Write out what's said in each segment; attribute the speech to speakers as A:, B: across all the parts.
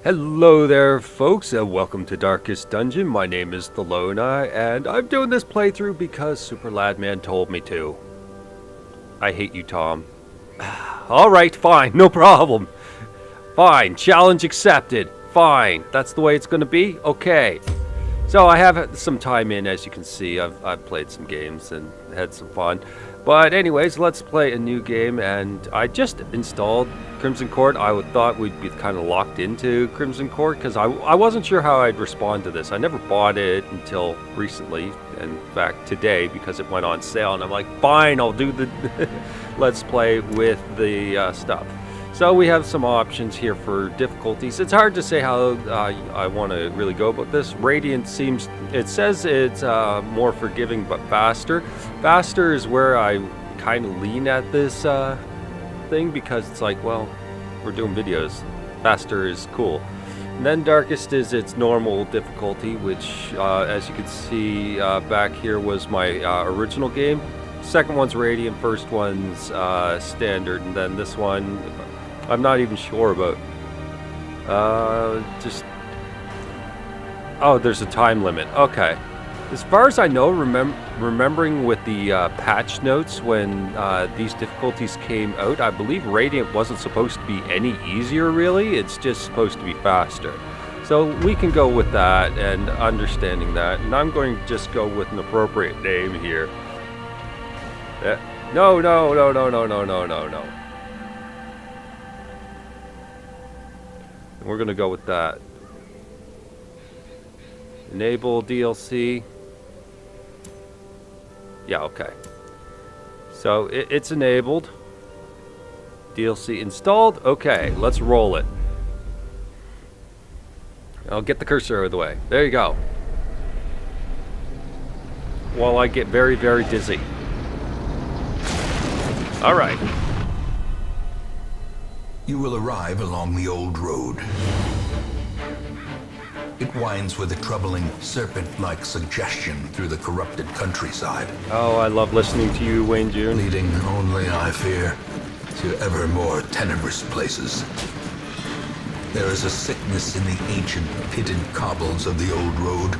A: Hello there folks and welcome to Darkest Dungeon. My name is Thelona and I'm doing this playthrough because Super Ladman told me to. I hate you, Tom. Alright, fine, no problem. Fine, challenge accepted. Fine, that's the way it's gonna be? Okay. So I have some time in, as you can see. I've played some games and had some fun. But anyways, let's play a new game, and I just installed Crimson Court. I thought we'd be kind of locked into Crimson Court because I wasn't sure how I'd respond to this. I never bought it until recently, in fact today, because it went on sale, and I'm like, fine, I'll do the let's play with the stuff. So we have some options here for difficulties. It's hard to say how I want to really go about this. Radiant seems, it says it's more forgiving but faster. Faster is where I kind of lean at this thing because it's like, well, we're doing videos. Faster is cool. And then Darkest is its normal difficulty, which as you can see back here was my original game. Second one's Radiant, first one's Standard, and then this one I'm not even sure about. Oh, there's a time limit. Okay. As far as I know, remembering with the patch notes when these difficulties came out, I believe Radiant wasn't supposed to be any easier, really. It's just supposed to be faster. So we can go with that and understanding that. And I'm going to just go with an appropriate name here. No. We're going to go with that. Enable DLC. Yeah, okay. So it's enabled. DLC installed. Okay, let's roll it. I'll get the cursor out of the way. There you go. While I get very, very dizzy. All right.
B: You will arrive along the old road. It winds with a troubling serpent-like suggestion through the corrupted countryside.
A: Oh, I love listening to you, Wayne June.
B: Leading only, I fear, to ever more tenebrous places. There is a sickness in the ancient pitted cobbles of the old road,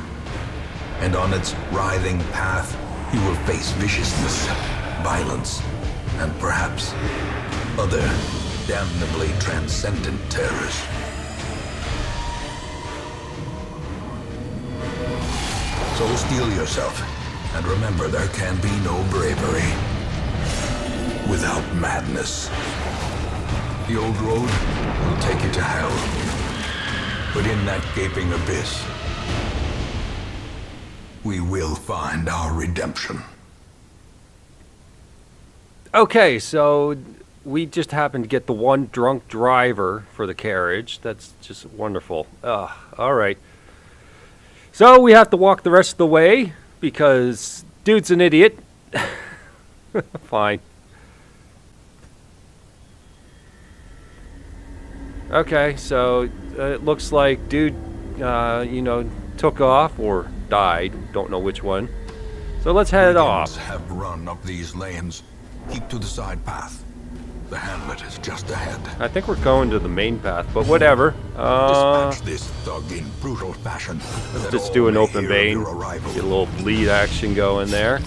B: and on its writhing path you will face viciousness, violence, and perhaps other damnably transcendent terrors. So steel yourself, and remember there can be no bravery without madness. The old road will take you to hell, but in that gaping abyss, we will find our redemption.
A: Okay, so we just happened to get the one drunk driver for the carriage. That's just wonderful. All right. So we have to walk the rest of the way because dude's an idiot. Fine. Okay, so it looks like dude, took off or died. Don't know which one. So let's head off.
B: Have run up these lanes. Keep to the side path. The hamlet is just ahead.
A: I think we're going to the main path, but whatever.
B: Dispatch this thug in brutal fashion.
A: Let's just do an open vein. Get a little bleed action going there.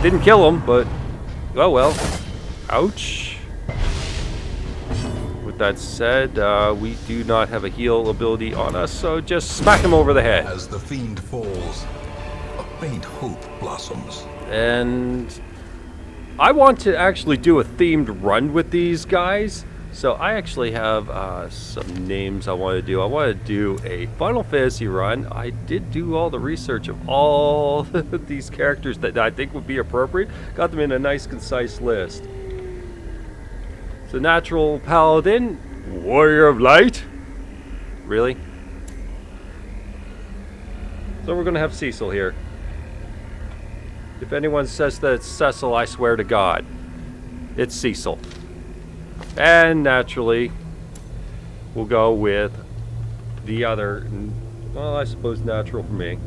A: Didn't kill him, but oh well. Ouch. With that said, we do not have a heal ability on us, so just smack him over the head.
B: As the fiend falls, a faint hope blossoms.
A: And I want to actually do a themed run with these guys. So I actually have some names I want to do. I want to do a Final Fantasy run. I did do all the research of all these characters that I think would be appropriate. Got them in a nice, concise list. So Natural Paladin, Warrior of Light. Really? So we're going to have Cecil here. If anyone says that it's Cecil, I swear to God, it's Cecil. And naturally, we'll go with the other, well, I suppose natural for me.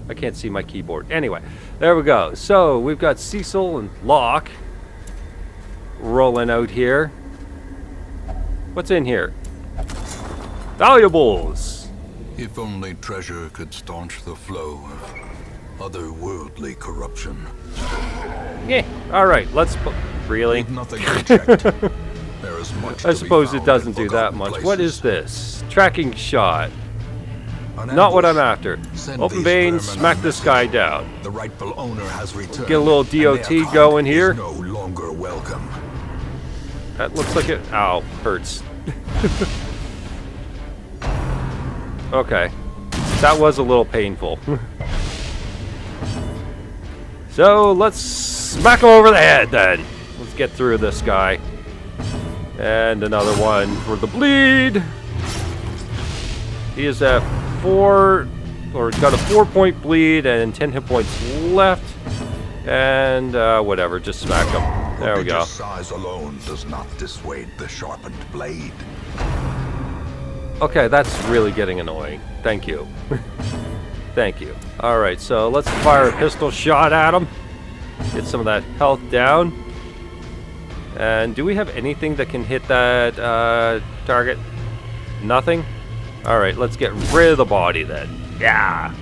A: I can't see my keyboard. Anyway, there we go. So we've got Cecil and Locke rolling out here. What's in here? Valuables!
B: If only treasure could staunch the flow of otherworldly corruption.
A: Yeah, alright, let's... Really?
B: Leave nothing unchecked. There is much
A: I
B: to be
A: suppose it
B: found
A: doesn't
B: in
A: do that
B: forgotten
A: much.
B: places.
A: What is this? Tracking shot.
B: An
A: Not what I'm
B: ambush.
A: after.
B: Send
A: Open
B: these
A: veins,
B: vermin
A: smack
B: a
A: this guy down.
B: The rightful owner has returned.
A: Get a little
B: and their
A: DOT
B: kind
A: going here.
B: is no longer welcome.
A: That looks like it... Ow, hurts. Okay. That was a little painful. So, let's smack him over the head then. Let's get through this guy. And another one for the bleed. He is at 4... Or got a 4-point bleed and 10 hit points left. And, whatever, just smack him. There we go.
B: Size alone does not dissuade the sharpened blade.
A: Okay, that's really getting annoying. Thank you. Thank you. Alright, so let's fire a pistol shot at him. Get some of that health down. And do we have anything that can hit that target? Nothing? Alright, let's get rid of the body then. Yeah!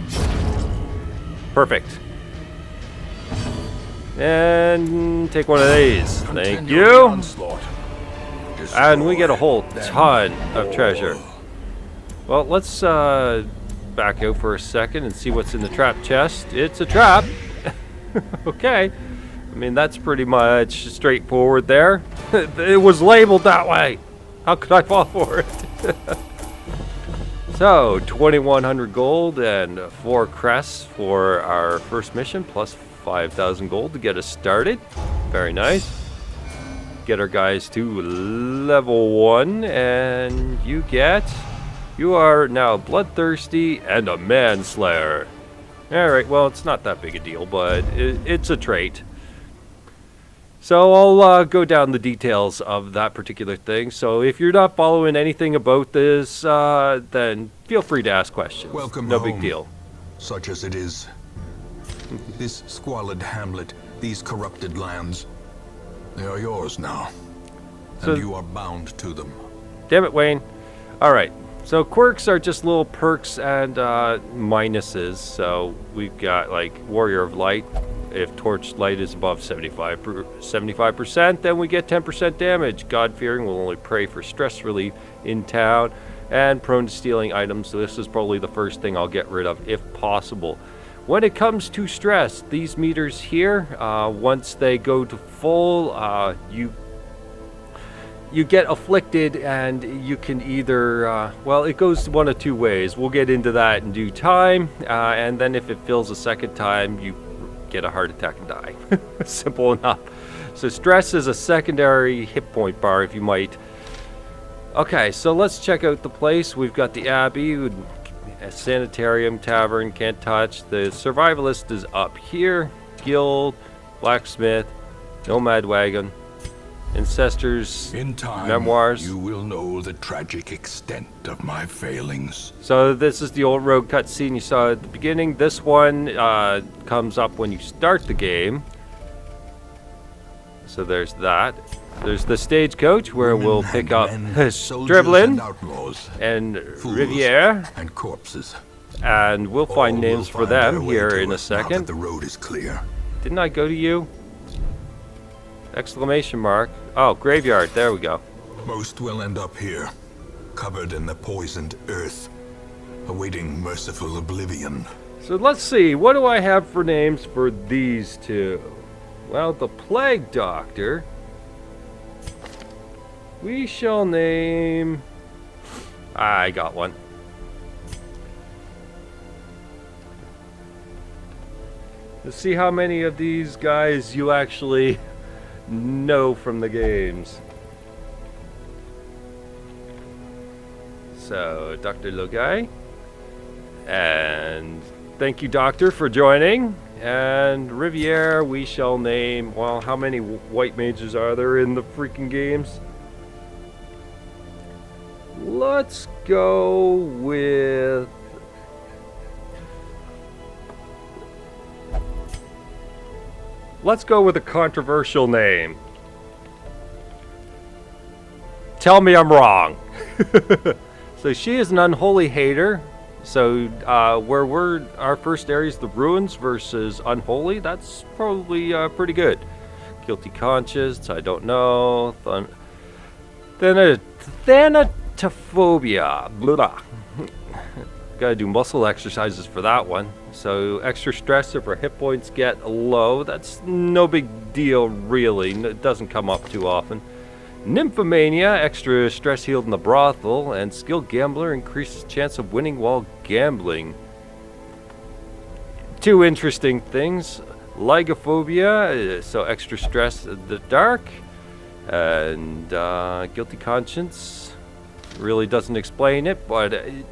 A: Perfect. And take one of these. Thank you. And we get a whole ton of treasure. Well, let's back out for a second and see what's in the trap chest. It's a trap. Okay. I mean, that's pretty much straightforward there. It was labeled that way. How could I fall for it? So, 2,100 gold and 4 crests for our first mission, plus 5,000 gold to get us started. Very nice. Get our guys to level 1, and you are now bloodthirsty and a manslayer. Alright, well, it's not that big a deal, but it's a trait. So I'll go down the details of that particular thing. So if you're not following anything about this, then feel free to ask questions.
B: Welcome
A: no
B: home,
A: big deal.
B: such as it is. This squalid hamlet, these corrupted lands, they are yours now.
A: So,
B: and you are bound to them.
A: Damn it, Wayne. Alright, so quirks are just little perks and minuses. So we've got like Warrior of Light. If Torch Light is above 75%, then we get 10% damage. God-fearing will only pray for stress relief in town. And prone to stealing items. So this is probably the first thing I'll get rid of if possible. When it comes to stress, these meters here, once they go to full, you get afflicted, and you can either, well, it goes one of two ways. We'll get into that in due time, and then if it fills a second time, you get a heart attack and die. Simple enough. So stress is a secondary hit point bar, if you might. Okay, so let's check out the place. We've got the Abbey, a sanitarium, tavern, can't touch. The survivalist is up here. Guild, blacksmith, nomad wagon, ancestors,
B: In time,
A: memoirs.
B: you will know the tragic extent of my failings.
A: So this is the old road cutscene you saw at the beginning. This one comes up when you start the game. So there's that. There's the stagecoach where
B: Women
A: we'll
B: and
A: pick up
B: men, soldiers
A: Striblin
B: and outlaws,
A: and
B: fools
A: Riviere,
B: and corpses.
A: and we'll find
B: All
A: names
B: will
A: for
B: find their
A: them
B: way
A: here
B: to
A: in a
B: it now that
A: second.
B: the road is clear.
A: Didn't I go to you? Exclamation mark. Oh, graveyard. There we go.
B: Most will end up here, covered in the poisoned earth, awaiting merciful oblivion.
A: So let's see. What do I have for names for these two? Well, the Plague Doctor. We shall name... I got one. Let's see how many of these guys you actually know from the games. So, Dr. Logai. And thank you, Doctor, for joining. And Riviere, we shall name... Well, how many white mages are there in the freaking games? Let's go with... Let's go with a controversial name. tell me I'm wrong. So she is an unholy hater. So our first area is the ruins versus unholy. That's probably pretty good. Guilty conscience, I don't know. Thanatophobia. Blah. Gotta do muscle exercises for that one. So extra stress if our hit points get low. That's no big deal really. It doesn't come up too often. Nymphomania, extra stress healed in the brothel. And skilled gambler, increases chance of winning while gambling. Two interesting things. Lygophobia, so extra stress in the dark. And guilty conscience really doesn't explain it, but it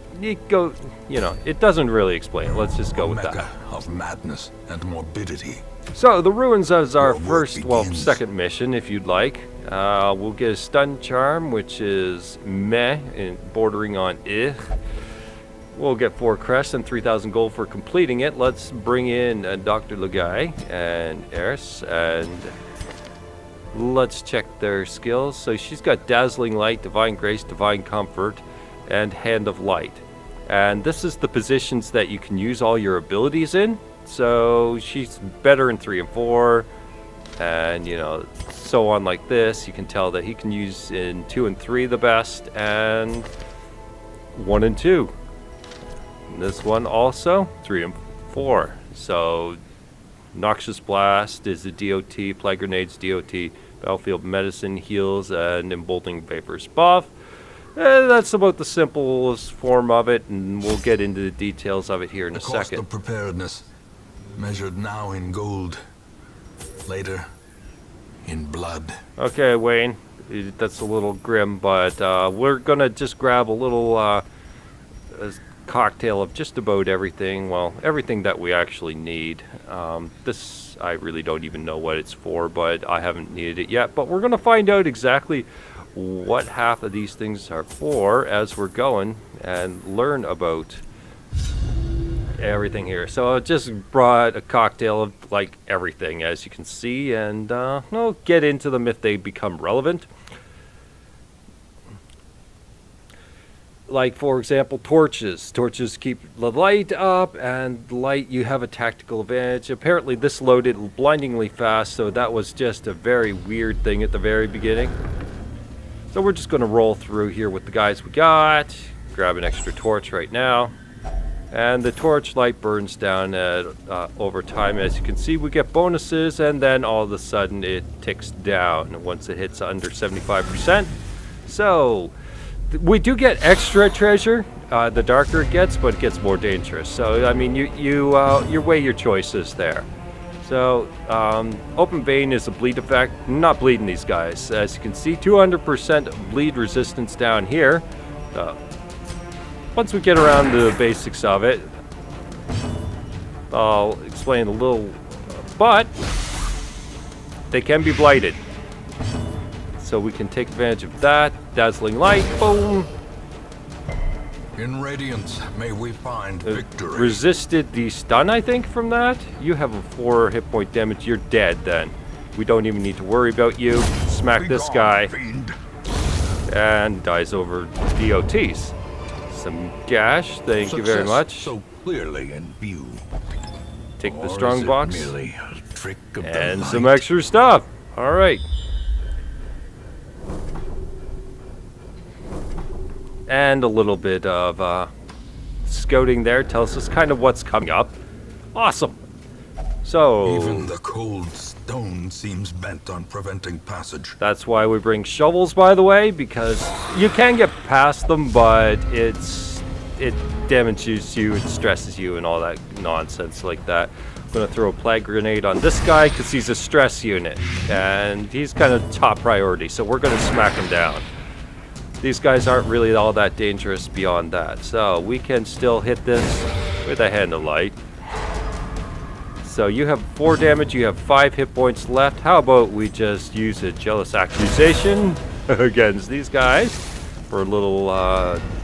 A: doesn't really explain it. Let's just go with that.
B: Of madness and morbidity.
A: So the ruins is our
B: Your work
A: second mission, if you'd like. We'll get a stun charm, which is meh, and bordering on ih. We'll get 4 crests and 3,000 gold for completing it. Let's bring in Dr. Lugai and Eris, and let's check their skills. So she's got Dazzling Light, Divine Grace, Divine Comfort, and Hand of Light. And this is the positions that you can use all your abilities in. So she's better in 3 and 4, and so on like this. You can tell that he can use in 2 and 3 the best, and 1 and 2. This one also 3 and 4. So Noxious Blast is a DOT, Plague Grenades DOT, Battlefield Medicine heals, and Emboldening Vapors buff. That's about the simplest form of it, and we'll get into the details of it here in a second.
B: The cost of preparedness, measured now in gold, later in blood.
A: Okay, Wayne, that's a little grim, but we're gonna just grab a little cocktail of just about everything. Well, everything that we actually need. This, I really don't even know what it's for, but I haven't needed it yet. But we're going to find out exactly what half of these things are for as we're going and learn about everything here. So I just brought a cocktail of like everything, as you can see, and we'll get into them if they become relevant. Like, for example, torches. Torches keep the light up, and light, you have a tactical advantage. Apparently this loaded blindingly fast, so that was just a very weird thing at the very beginning. So we're just going to roll through here with the guys we got. Grab an extra torch right now. And the torch light burns down over time. As you can see, we get bonuses, and then all of a sudden it ticks down once it hits under 75%. So we do get extra treasure the darker it gets, but it gets more dangerous. So I mean, you weigh your choices there. So open vein is a bleed effect. I'm not bleeding these guys. As you can see, 200% bleed resistance down here. Once we get around the basics of it, I'll explain a little, but they can be blighted. So we can take advantage of that. Dazzling Light, boom.
B: In Radiance, may we find victory.
A: Resisted the stun, I think, from that. You have a 4 hit point damage. You're dead then. We don't even need to worry about you. Smack this guy.
B: Fiend.
A: And dies over DOTs. Some gash, thank you very much.
B: So clearly in view.
A: Take the
B: Or
A: strong
B: is it
A: box.
B: merely a trick of the
A: And
B: light?
A: some extra stuff. Alright. And a little bit of scouting there tells us kind of what's coming up. Awesome. So
B: Even the cold stone seems bent on preventing passage.
A: that's why we bring shovels, by the way, because you can get past them, but it damages you, it stresses you, and all that nonsense like that. I'm gonna throw a plague grenade on this guy because he's a stress unit, and he's kind of top priority, so we're gonna smack him down. These guys aren't really all that dangerous beyond that, so we can still hit this with a hand of light. So you have 4 damage, you have 5 hit points left. How about we just use a jealous accusation against these guys for a little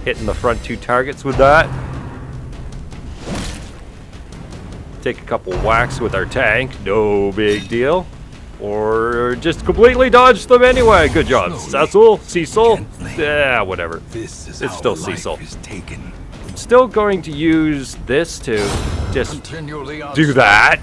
A: hitting the front 2 targets with that. Take a couple whacks with our tank, no big deal. Or just completely dodge them anyway. Good job, Cecil. Yeah, whatever.
B: This is
A: It's
B: how
A: still
B: life
A: Cecil.
B: is taken.
A: Still going to use this to just
B: Continually
A: do that.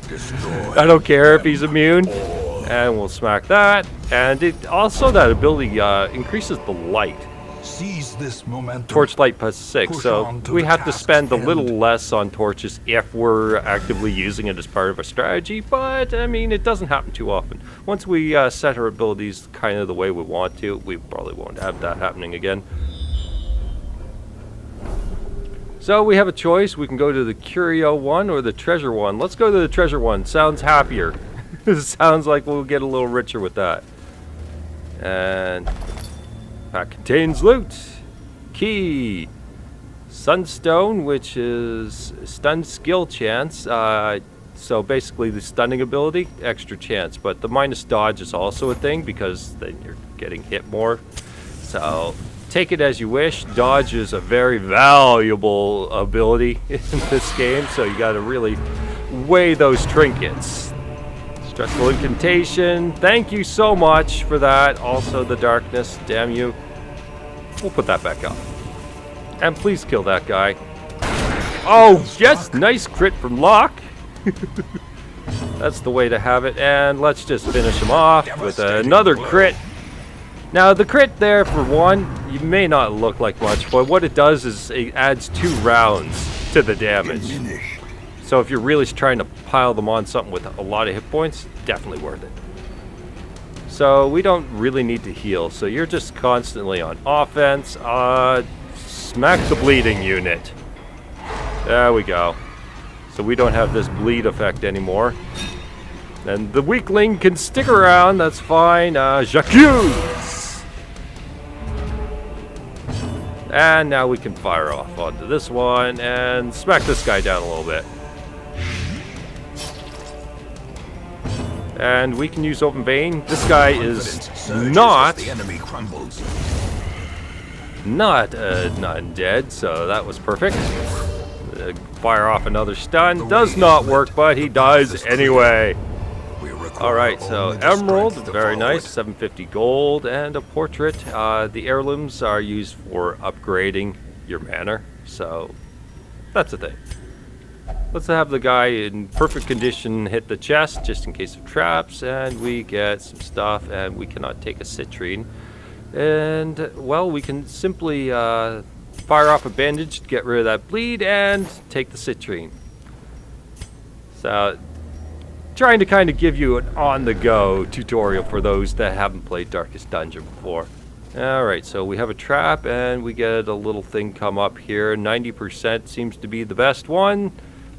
B: destroy.
A: I don't care if he's immune. And we'll smack that. And it also, that ability increases the light.
B: Seize this momentum.
A: Torchlight plus 6,
B: Push
A: so
B: on to
A: we
B: the
A: have to
B: task's
A: spend a little
B: end.
A: less on torches if we're actively using it as part of a strategy, but I mean, it doesn't happen too often. Once we set our abilities kind of the way we want to, we probably won't have that happening again. So we have a choice. We can go to the curio one or the treasure one. Let's go to the treasure one. Sounds happier. Sounds like we'll get a little richer with that. And pack contains loot. Key. Sunstone, which is stun skill chance. So basically the stunning ability, extra chance. But the minus dodge is also a thing because then you're getting hit more. So take it as you wish. Dodge is a very valuable ability in this game. So you got to really weigh those trinkets. Stressful incantation. Thank you so much for that. Also the darkness. Damn you. We'll put that back up. And please kill that guy. Oh, yes! Nice crit from Locke. That's the way to have it. And let's just finish him off with another crit. Now, the crit there, for one, you may not look like much, but what it does is it adds 2 rounds to the damage. So if you're really trying to pile them on something with a lot of hit points, definitely worth it. So we don't really need to heal. So you're just constantly on offense. Smack the bleeding unit. There we go. So we don't have this bleed effect anymore. And the weakling can stick around. That's fine. J'accuse! And now we can fire off onto this one and smack this guy down a little bit. And we can use Open Vein. This guy is not undead, so that was perfect. Fire off another stun. Does not work, but he dies anyway. Alright, so emerald, very nice, 750 gold, and a portrait. The heirlooms are used for upgrading your manor, so that's a thing. Let's have the guy in perfect condition hit the chest, just in case of traps, and we get some stuff, and we cannot take a citrine. And, well, we can simply fire off a bandage to get rid of that bleed, and take the citrine. So, trying to kind of give you an on-the-go tutorial for those that haven't played Darkest Dungeon before. Alright, so we have a trap, and we get a little thing come up here. 90% seems to be the best one.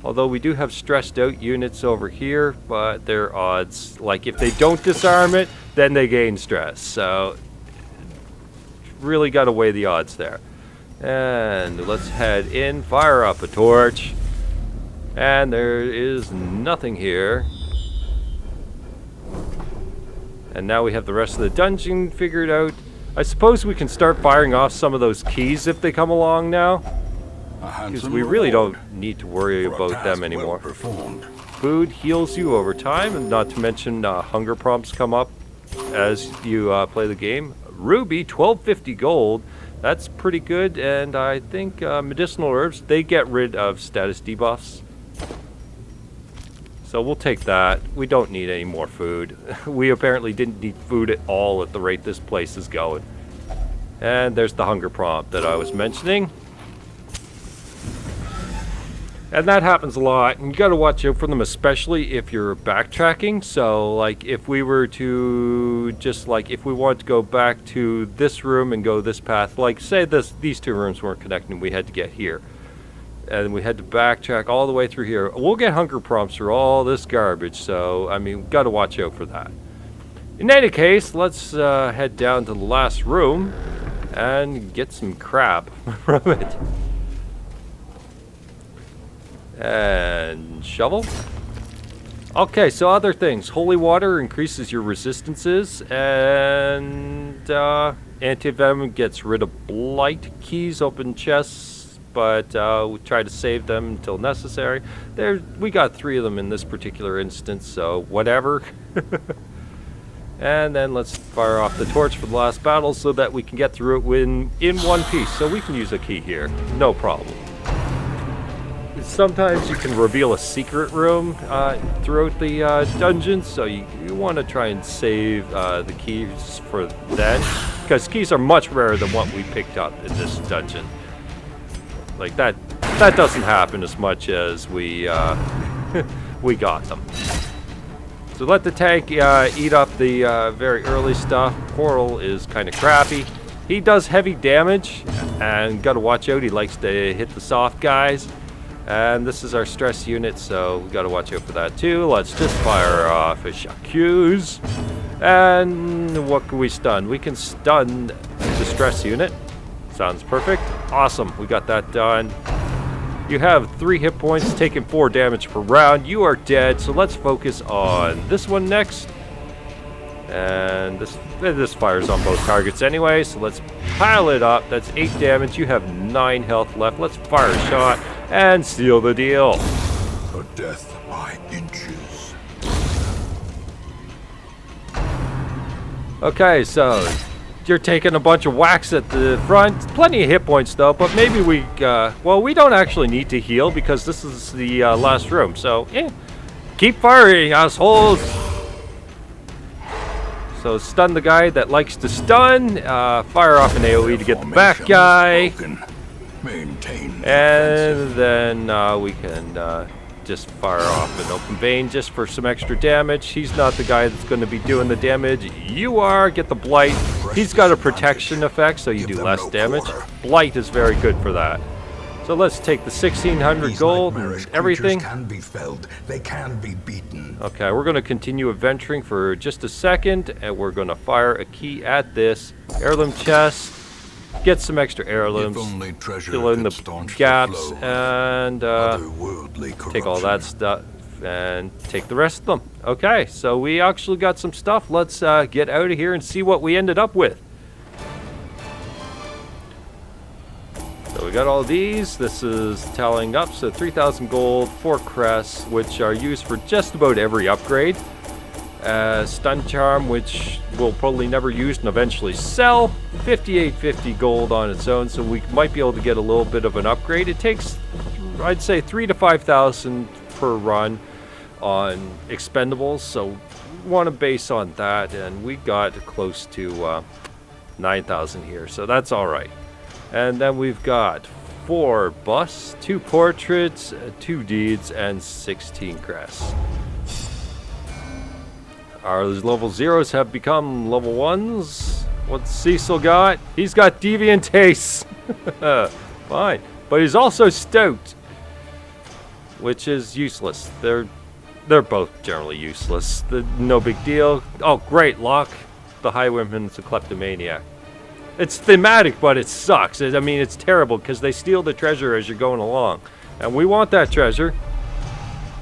A: Although we do have stressed out units over here, but their odds, like if they don't disarm it, then they gain stress. So, really got to weigh the odds there. And let's head in, fire up a torch. And there is nothing here. And now we have the rest of the dungeon figured out. I suppose we can start firing off some of those keys if they come along now. Because we really don't need to worry about them anymore. Food heals you over time, and not to mention hunger prompts come up as you play the game. Ruby, 1250 gold. That's pretty good, and I think medicinal herbs, they get rid of status debuffs. So we'll take that. We don't need any more food. We apparently didn't need food at all at the rate this place is going. And there's the hunger prompt that I was mentioning. And that happens a lot, and you gotta watch out for them, especially if you're backtracking. So, like, if we were to just, like, if we want to go back to this room and go this path, like, say these 2 rooms weren't connecting, we had to get here. And we had to backtrack all the way through here. We'll get hunger prompts for all this garbage, so, I mean, we've got to watch out for that. In any case, let's head down to the last room and get some crap from it. And shovel. Okay, so other things. Holy water increases your resistances, and anti-venom gets rid of blight. Keys open chests, but we try to save them until necessary. We got 3 of them in this particular instance, so whatever. And then let's fire off the torch for the last battle so that we can get through it in one piece. So we can use a key here, no problem. Sometimes you can reveal a secret room throughout the dungeon, so you want to try and save the keys for then, because keys are much rarer than what we picked up in this dungeon. Like that doesn't happen as much as we we got them. So let the tank eat up the very early stuff. Portal is kind of crappy. He does heavy damage, and gotta watch out. He likes to hit the soft guys. And this is our stress unit, so we gotta watch out for that too. Let's just fire off a Shockwave. And what can we stun? We can stun the stress unit. Sounds perfect. Awesome, we got that done. You have 3 hit points, taking 4 damage per round. You are dead, so let's focus on this one next. And this fires on both targets anyway, so let's pile it up. That's 8 damage. You have 9 health left. Let's fire a shot and seal the deal.
B: A death by inches.
A: Okay, so you're taking a bunch of whacks at the front. Plenty of hit points though, but maybe we don't actually need to heal because this is the last room. So yeah, keep firing, assholes. So stun the guy that likes to stun. Fire off an AoE to get the back guy. And then we can just fire off an open vein just for some extra damage. He's not the guy that's going to be doing the damage. You are. Get the blight. He's got a protection effect, so you do less damage. Blight is very good for that. So let's take the 1,600 gold and everything.
B: Can be felled. They can be beaten.
A: Okay, we're going to continue adventuring for just a second, and we're going to fire a key at this heirloom chest. Get some extra heirlooms, fill in the gaps, and take all that stuff and take the rest of them. Okay, so we actually got some stuff. Let's get out of here and see what we ended up with. So we got all these. This is tallying up, so 3,000 gold, 4 crests, which are used for just about every upgrade. Stun charm, which we'll probably never use and eventually sell. 5850 gold on its own, so we might be able to get a little bit of an upgrade. It takes, I'd say, 3,000 to 5,000 per run on expendables, so we want to base on that, and we got close to 9,000 here, so that's all right. And then we've got 4 busts, 2 portraits, 2 deeds, and 16 crests. Our level 0s have become level 1s. What's Cecil got? He's got deviant tastes. Fine. But he's also stout, which is useless. They're both generally useless. No big deal. Oh, great. Locke, the Highwayman's a kleptomaniac. It's thematic, but it sucks. I mean, it's terrible because they steal the treasure as you're going along. And we want that treasure.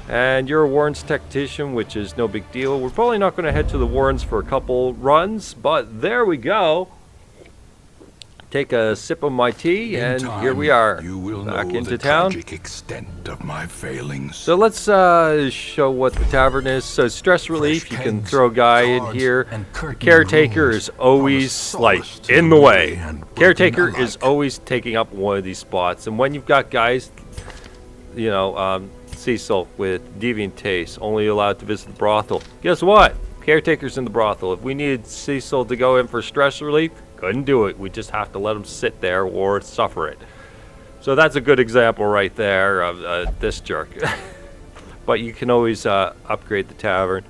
A: And you're a Warren's tactician, which is no big deal. We're probably not going to head to the Warrens for a couple runs, but there we go. Take a sip of my tea, and here we are, back into town.
B: Extent of my failings.
A: So let's show what the tavern is. So stress relief, you can throw a guy in here. Caretaker is always like in the way. Caretaker is always taking up one of these spots, and when you've got guys, you know, Cecil with deviant taste, only allowed to visit the brothel. Guess what? Caretaker's in the brothel. If we needed Cecil to go in for stress relief, couldn't do it. We just have to let him sit there or suffer it. So that's a good example right there of this jerk. But you can always upgrade the tavern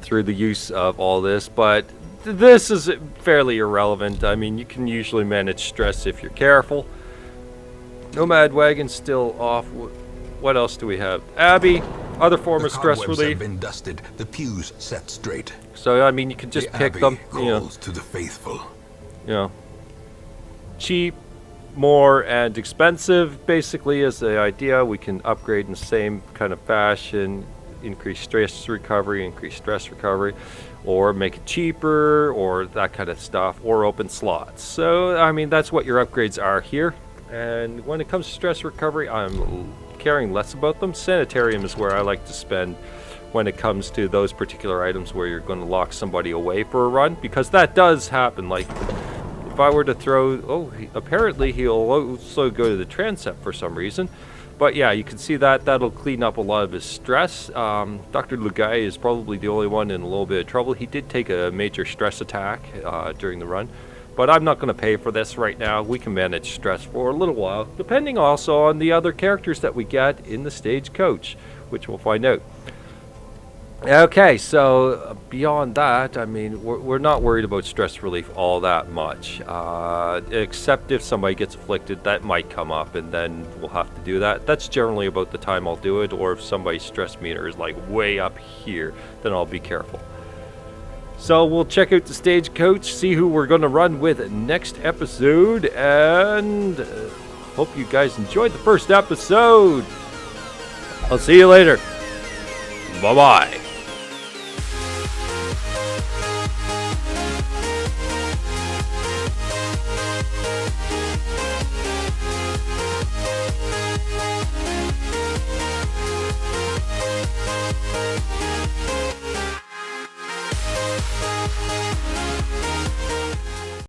A: through the use of all this. But this is fairly irrelevant. I mean, you can usually manage stress if you're careful. Nomad Wagon's still off. What else do we have? Abbey, other form of stress relief.
B: Have been dusted, the pews set straight.
A: So I mean, you can just pick them. You know,
B: to the faithful.
A: You know, cheap, more, and expensive. Basically, is the idea. We can upgrade in the same kind of fashion, increase stress recovery, or make it cheaper, or that kind of stuff, or open slots. So I mean, that's what your upgrades are here. And when it comes to stress recovery, I'm caring less about them. Sanitarium is where I like to spend when it comes to those particular items where you're going to lock somebody away for a run, because that does happen. Like, if I were to throw... apparently he'll also go to the transept for some reason. But yeah, you can see that. That'll clean up a lot of his stress. Dr. Lugai is probably the only one in a little bit of trouble. He did take a major stress attack during the run. But I'm not going to pay for this right now. We can manage stress for a little while, depending also on the other characters that we get in the stagecoach, which we'll find out. Okay, so beyond that, I mean, we're not worried about stress relief all that much, except if somebody gets afflicted, that might come up, and then we'll have to do that. That's generally about the time I'll do it, or if somebody's stress meter is like way up here, then I'll be careful. So we'll check out the stagecoach, see who we're going to run with next episode, and hope you guys enjoyed the first episode. I'll see you later. Bye-bye.